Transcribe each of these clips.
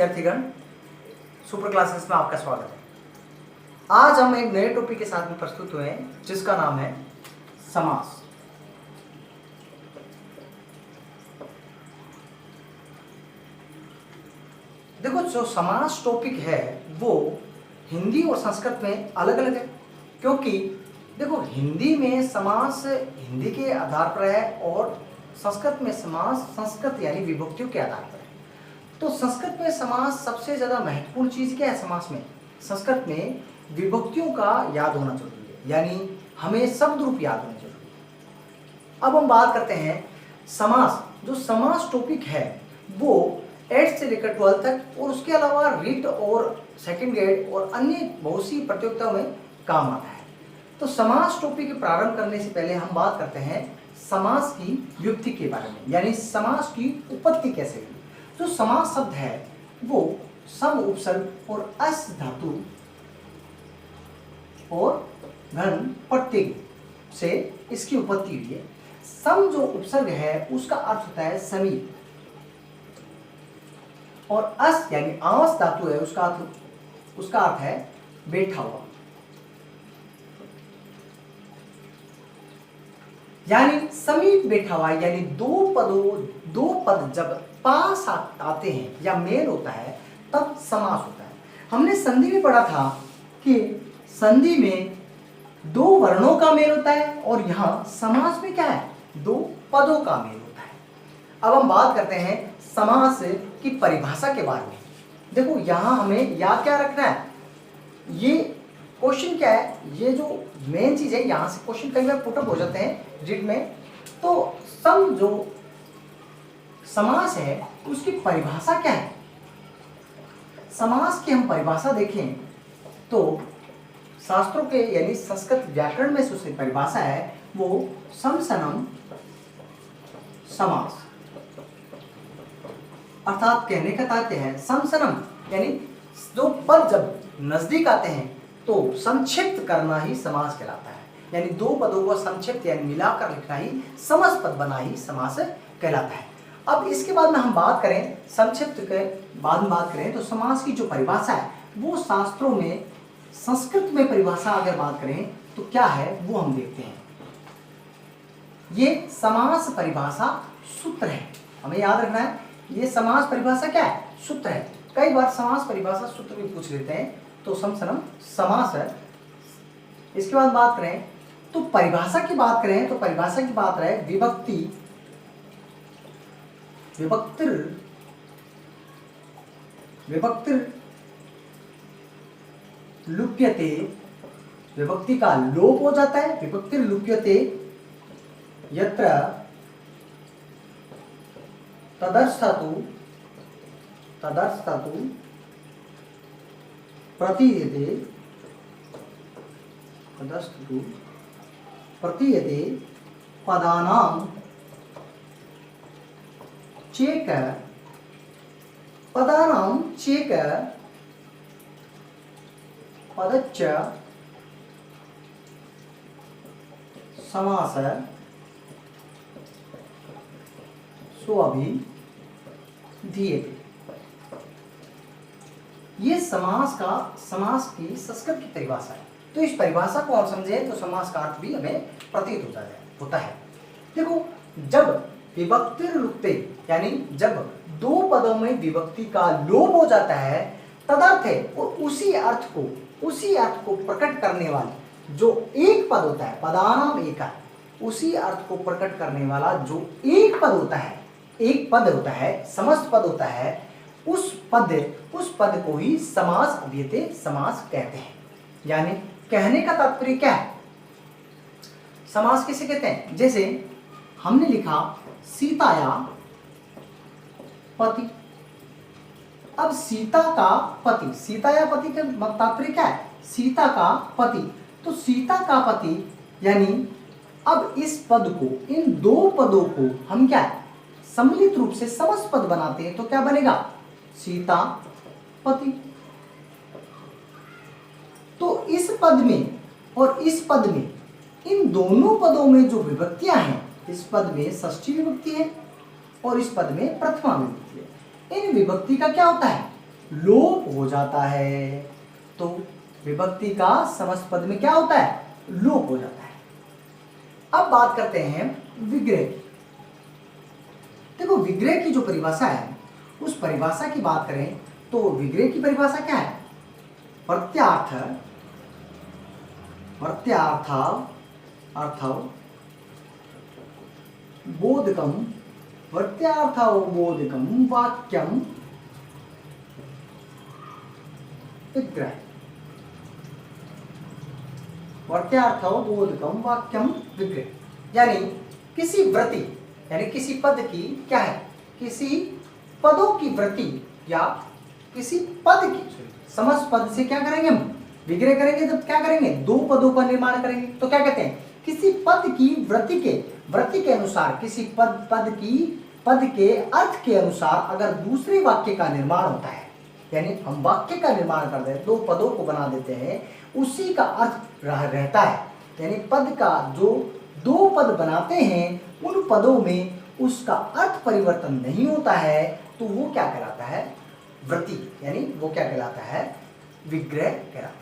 विद्यार्थीगण, super classes में आपका स्वागत है। आज हम एक नए टॉपिक के साथ में प्रस्तुत हुए हैं जिसका नाम है समास। देखो, जो समास टॉपिक है वो हिंदी और संस्कृत में अलग अलग है, क्योंकि देखो हिंदी में समास हिंदी के आधार पर है और संस्कृत में समास संस्कृत यानी विभक्तियों के आधार पर है। तो संस्कृत में समास सबसे ज़्यादा महत्वपूर्ण चीज़ क्या है? समास में संस्कृत में विभक्तियों का याद होना जरूरी है, यानी हमें शब्द रूप याद होना जरूरी है। अब हम बात करते हैं समास। जो समास टॉपिक है वो 8 से लेकर 12 तक और उसके अलावा रीट और सेकंड ग्रेड और अन्य बहुत सी प्रतियोगिताओं में काम आता है। तो समास टॉपिक प्रारंभ करने से पहले हम बात करते हैं समास की व्युत्पत्ति के बारे में, यानी समास की उत्पत्ति कैसे हुई। जो समास शब्द है वो सम उपसर्ग और अस धातु और घन प्रत्यय से इसकी उत्पत्ति हुई है। सम जो उपसर्ग है उसका अर्थ होता है समीप, और अस यानी आंस धातु है उसका अर्थ है बैठा हुआ। यानी समीप बैठा हुआ, यानी दो पद जब पास आते हैं या मेल होता है तब समास होता है। हमने संधि में पढ़ा था कि संधि में दो वर्णों का मेल होता है और यहाँ समास में क्या है? दो पदों का मेल होता है। अब हम बात करते हैं समास की परिभाषा के बारे में। देखो यहाँ हमें याद क्या रखना है, ये क्वेश्चन क्या है, ये जो मेन चीज है, यहाँ से क्वेश्चन कई बार पुटअप हो जाते हैं रीट में। तो सम जो समास है उसकी परिभाषा क्या है? समास की हम परिभाषा देखें तो शास्त्रों के यानी संस्कृत व्याकरण में उसकी परिभाषा है वो समसनम समास, अर्थात कहने का तात्पर्य है समसनम, यानी जो पद जब नजदीक आते हैं तो संक्षिप्त करना ही समास कहलाता है। यानी दो पदों को संक्षिप्त यानी मिलाकर लिखना ही समस पद बना ही समास कहलाता है। अब इसके बाद में हम बात करें संक्षिप्त के बाद में बात करें तो समास की जो परिभाषा है वो शास्त्रों में संस्कृत में परिभाषा अगर बात करें तो क्या है वो हम देखते हैं। ये समास परिभाषा सूत्र है, हमें याद रखना है। ये समास परिभाषा क्या है? सूत्र है। कई बार समास परिभाषा सूत्र भी पूछ लेते हैं, तो समसनम समास है। इसके बाद बात करें तो परिभाषा की बात करें तो परिभाषा की बात रहे विभक्ति विभक्तिर लुप्यते, विभक्ति का लोप हो जाता है। विभक्तिर लुप्यते यत्र तदर्थतु प्रतीयते पदानां चेक पदच्च समास स्वभिधीयते। ये समास की संस्कृत की परिभाषा है। तो इस परिभाषा को हम समझें तो समास का अर्थ भी हमें प्रतीत होता है। देखो, जब विभक्ति लुप्ते यानी जब दो पदों में विभक्ति का लोप हो जाता है तदर्थ है, और उसी अर्थ को प्रकट करने वाला जो एक पद होता है, पदानाम एक, उसी अर्थ को प्रकट करने वाला जो एक पद होता है, समस्त पद होता है, उस पद को ही समास अभिधेय समास कहते हैं। यानी कहने का तात्पर्य क्या है? समास किसे कहते हैं? जैसे हमने लिखा सीताया पति। अब सीता का पति, सीताया पति का तात्पर्य क्या है? सीता का पति। तो सीता का पति यानी अब इस पद को, इन दो पदों को हम क्या है सम्मिलित रूप से समस्त पद बनाते हैं तो क्या बनेगा? सीता पति। तो इस पद में और इस पद में, इन दोनों पदों में जो विभक्तियां हैं, इस पद में षष्ठी विभक्ति है और इस पद में प्रथमा विभक्ति है। इन विभक्ति का क्या होता है? लोप हो जाता है। तो विभक्ति का समस्त पद में क्या होता है? लोप हो जाता है। अब बात करते हैं विग्रह की। देखो विग्रह की जो परिभाषा है, उस परिभाषा की बात करें तो विग्रह की परिभाषा क्या है? प्रत्यार्थ, प्रत्यार्थ अर्थ बोधकम, प्रत्यार्थ बोधकम वाक्यम विग्रह। प्रत्यार्थ बोधकम वाक्यम विग्रह यानी किसी वृत्ति, यानी किसी पद की क्या है? किसी पदों की वृत्ति या किसी पद की समस्त पद से क्या करेंगे हम? विग्रह करेंगे। तब क्या करेंगे? दो पदों का निर्माण करेंगे। तो क्या कहते हैं? किसी पद की वृत्ति के अनुसार, किसी पद के अर्थ के अनुसार अगर दूसरे वाक्य का निर्माण होता है, यानी हम वाक्य का निर्माण करते हैं, दो पदों को बना देते हैं, उसी का अर्थ रहता है। यानी पद का जो दो पद बनाते हैं, उन पदों में उसका अर्थ परिवर्तन नहीं होता है, तो वो क्या कहलाता है? वृत्ति। यानी वो क्या कहलाता है? विग्रह कहलाता है।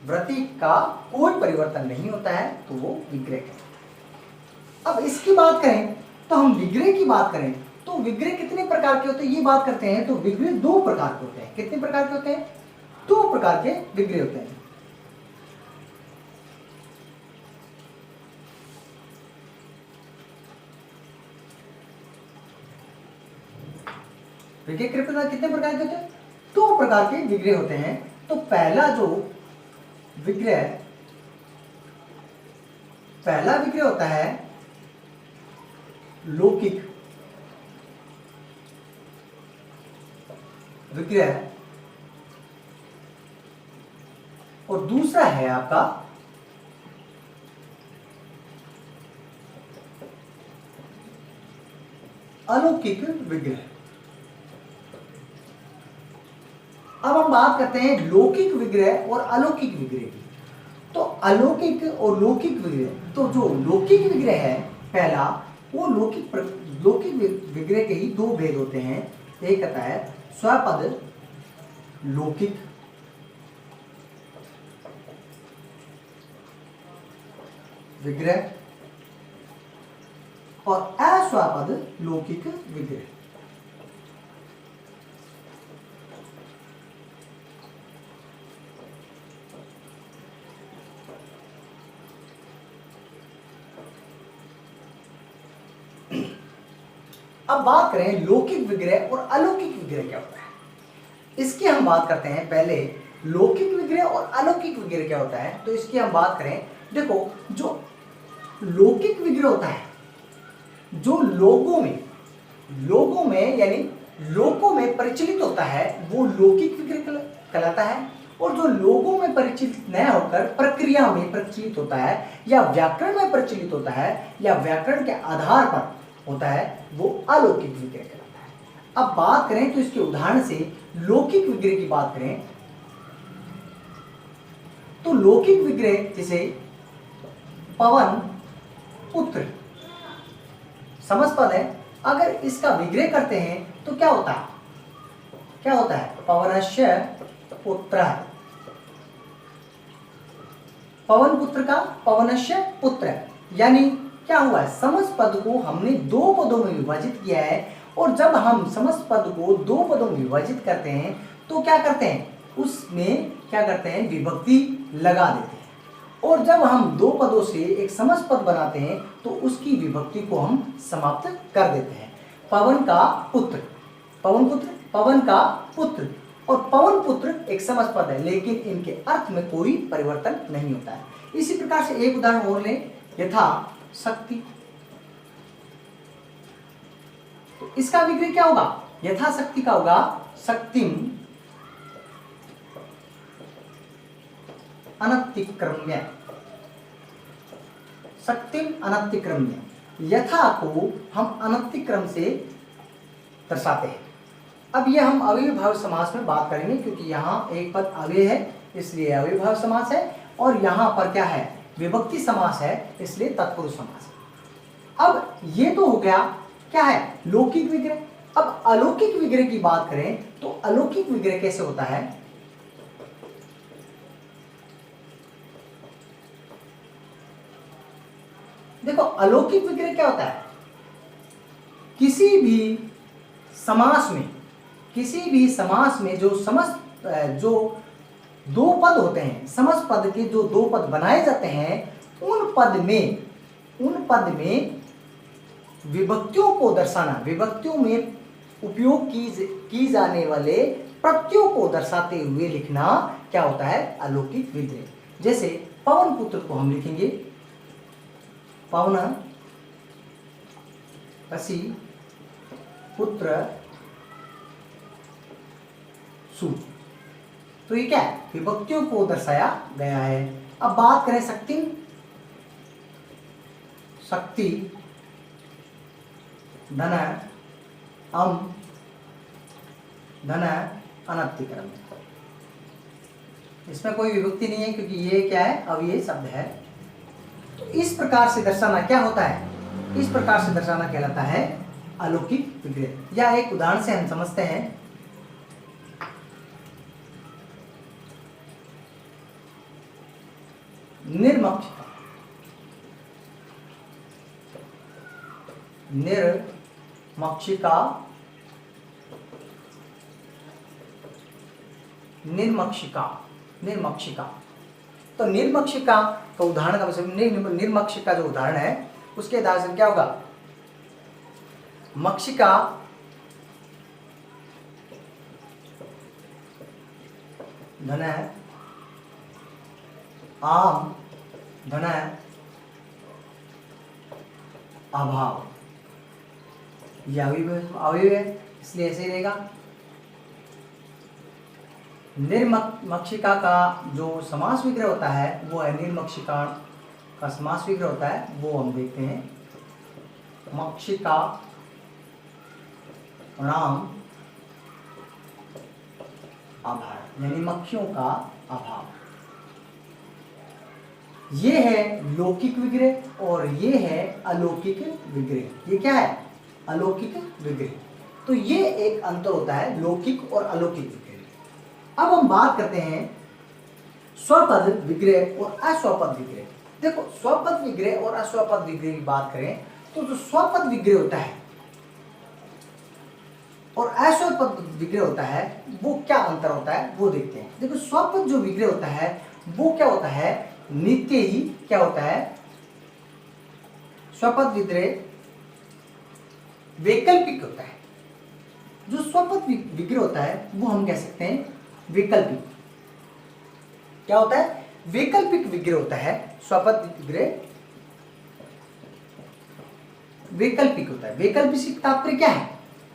वृत्ति का कोई परिवर्तन नहीं होता है तो वो विग्रह कहलाता है। अब इसकी बात करें तो हम विग्रह की बात करें तो विग्रह कितने प्रकार के होते हैं ये बात करते हैं। तो विग्रह दो प्रकार के होते हैं। कितने प्रकार के होते हैं? दो प्रकार के विग्रह होते हैं। विग्रह कितने प्रकार के होते हैं? दो प्रकार के विग्रह होते हैं। तो पहला विग्रह होता है लौकिक विग्रह, और दूसरा है आपका अलौकिक विग्रह। अब हम बात करते हैं लौकिक विग्रह और अलौकिक विग्रह की। तो अलौकिक और लौकिक विग्रह, तो जो लौकिक विग्रह है पहला, वो लौकिक विग्रह के ही दो भेद होते हैं। एक कहता है स्वपद लौकिक विग्रह और अस्वपद लौकिक विग्रह। अब बात करें लौकिक विग्रह और अलौकिक विग्रह क्या होता है, इसकी हम बात करते हैं। पहले लौकिक विग्रह और अलौकिक विग्रह क्या होता है, तो इसकी हम बात करें। देखो जो लौकिक विग्रह होता है, जो लोगों में यानी लोगों में प्रचलित होता है, वो लौकिक विग्रह कहलाता है। और जो लोगों में परिचित न होकर प्रक्रिया में प्रचलित होता है या व्याकरण में प्रचलित होता है या व्याकरण के आधार पर होता है, वो अलौकिक विग्रह कहलाता है। अब बात करें तो इसके उदाहरण से लौकिक विग्रह की बात करें तो लौकिक विग्रह जैसे पवन पुत्र समस्त पद है, अगर इसका विग्रह करते हैं तो क्या होता है? क्या होता है? पवनस्य पुत्र। पवन पुत्र का पवनस्य पुत्र, यानी क्या हुआ है? समस्त पद को हमने दो पदों में विभाजित किया है, और जब हम समस्त पद को दो पदों में विभाजित करते हैं तो क्या करते हैं? उसमें क्या करते हैं? विभक्ति लगा देते हैं। और जब हम दो पदों से एक समस्त पद बनाते हैं तो उसकी विभक्ति को हम समाप्त कर देते हैं। पवन का पुत्र, पवन का पुत्र, और पवन पुत्र एक समस्त पद है, लेकिन इनके अर्थ में कोई परिवर्तन नहीं होता है। इसी प्रकार से एक उदाहरण और लें, यथा शक्ति। तो इसका विग्रह क्या होगा? यथाशक्ति का होगा शक्तिम अनतिक्रम्य। शक्तिम अनतिक्रम्य, यथा को हम अनतिक्रम से दर्शाते हैं। अब ये हम अव्ययीभाव समास में बात करेंगे, क्योंकि यहाँ एक पद अव्यय है इसलिए अव्ययीभाव समास है, और यहाँ पर क्या है? विभक्ति समास है इसलिए तत्पुरुष समास है। अब ये तो हो गया क्या है? लौकिक विग्रह। अब अलौकिक विग्रह की बात करें तो अलौकिक विग्रह कैसे होता है? देखो अलौकिक विग्रह क्या होता है? किसी भी समास में जो जो दो पद होते हैं, समस्त पद के जो दो पद बनाए जाते हैं, उन पद में विभक्तियों को दर्शाना, विभक्तियों में उपयोग की जाने वाले प्रत्ययों को दर्शाते हुए लिखना क्या होता है? अलौकिक विग्रह। जैसे पवन पुत्र को हम लिखेंगे पवन असी पुत्र सु। तो ये क्या है? विभक्तियों को दर्शाया गया है। अब बात करें शक्ति धन अम धन अनतिक्रम। इसमें कोई विभक्ति नहीं है क्योंकि ये क्या है? अव्ययी शब्द है। तो इस प्रकार से दर्शाना क्या होता है? इस प्रकार से दर्शाना कहलाता है अलौकिक विग्रह। या एक उदाहरण से हम समझते हैं। निर्मक्षिका, निर्मक्षिका, निर्मक्षिका, निर्मक्षिका। तो निर्मक्षिका का उदाहरण का मतलब निर्मक्षिका जो उदाहरण है उसके आधार से क्या होगा? मक्षिका धन आम धन अभाव, यह अवयव है इसलिए ऐसे ही रहेगा। निर्मक्षिका का जो समास विग्रह होता है वो है, निर्मक्षिका का समास विग्रह होता है वो हम देखते हैं। मक्षिका नाम अभाव, यानी मक्खियों का अभाव। ये है लौकिक विग्रह और ये है अलौकिक विग्रह। ये क्या है? अलौकिक विग्रह। तो ये एक अंतर होता है लौकिक और अलौकिक विग्रह। अब हम बात करते हैं स्वपद विग्रह और अस्वपद विग्रह। देखो स्वपद विग्रह और अस्वपद विग्रह की बात करें तो जो स्वपद विग्रह होता है और अस्वपद विग्रह होता है वो क्या अंतर होता है वो देखते हैं। देखो स्वपद जो विग्रह होता है वो क्या होता है? नित्य ही क्या होता है? स्वपद विग्रह वैकल्पिक होता है। जो स्वपद विग्रह होता है वो हम कह सकते हैं वैकल्पिक। क्या होता है? वैकल्पिक विग्रह होता है। स्वपद विग्रह वैकल्पिक होता है। वैकल्पिक से तात्पर्य क्या है?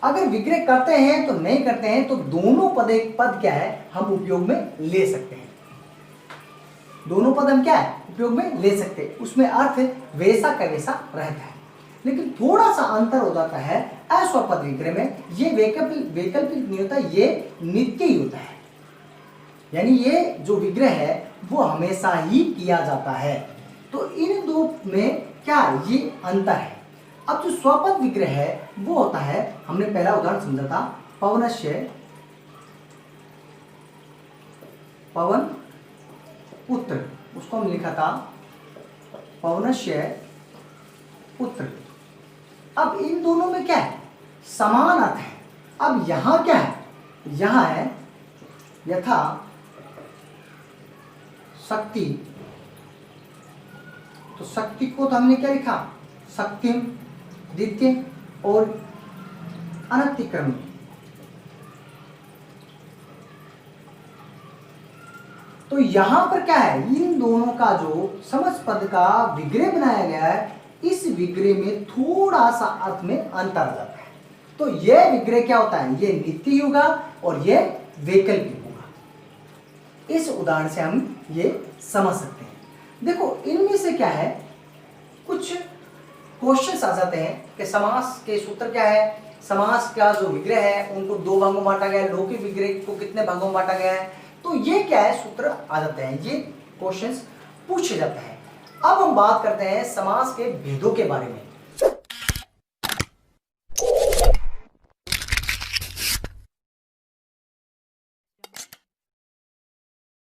अगर विग्रह करते हैं तो नहीं करते हैं तो दोनों पद क्या है? हम उपयोग में ले सकते हैं। दोनों पद हम क्या है? उपयोग में ले सकते हैं। उसमें अर्थ वैसा का वैसा रहता है। लेकिन थोड़ा सा अंतर हो जाता है अस्वपद विग्रह में। ये वैकल्पिक नहीं होता, ये नित्य ही होता है। यानी ये जो विग्रह है वो हमेशा ही किया जाता है। तो इन दो में क्या ये अंतर है। अब जो स्वपद विग्रह है वो होता है, हमने पहला उदाहरण समझा था पवनस्य पवन पुत्र, उसको हम लिखा था पवनस्य पुत्र। अब इन दोनों में क्या है? समान अर्थ है। अब यहां क्या है? यहां है यथा शक्ति। तो शक्ति को तो हमने क्या लिखा? शक्तिम द्वितीय और अनतिक्रम। तो यहां पर क्या है? इन दोनों का जो समस्त पद का विग्रह बनाया गया है, इस विग्रह में थोड़ा सा अर्थ में अंतर आ जाता है। तो यह विग्रह क्या होता है? ये नित्य होगा और यह वैकल्पिक होगा। इस उदाहरण से हम ये समझ सकते हैं। देखो इनमें से क्या है, कुछ क्वेश्चंस आ जाते हैं कि समास के सूत्र क्या है, समास का जो विग्रह है उनको दो भागों में बांटा गया है, लौकिक विग्रह को कितने भागों में बांटा गया है। तो ये क्या है? सूत्र आ जाते हैं, ये क्वेश्चंस पूछे जाते हैं। अब हम बात करते हैं समास के भेदों के बारे में।